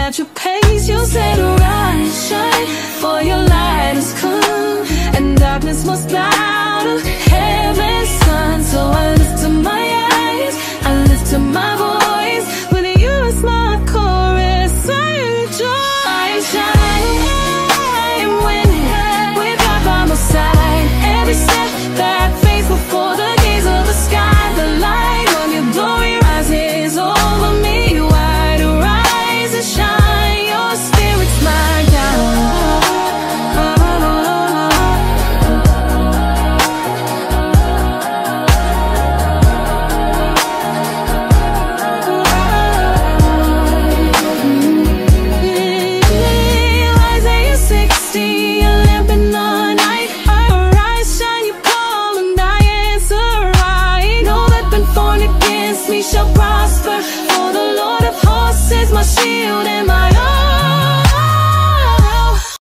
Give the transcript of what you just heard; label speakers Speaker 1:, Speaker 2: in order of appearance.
Speaker 1: at your pace. You said arise, shine, for your light has come, and darkness must bow to heaven's sun. So I lift to my eyes, I lift to my voice, with you as my chorus, I rejoice. I shine, I am winning, with God by my side. Every step that I face before the gaze of the sky, the light of your glory rises over me. Wide arise and shine, your spirit's my guide. Isaiah 60, a lamp in the night. Arise, shine, you call, and I answer right. No weapon formed against me shall prosper, for the Lord of hosts is my shield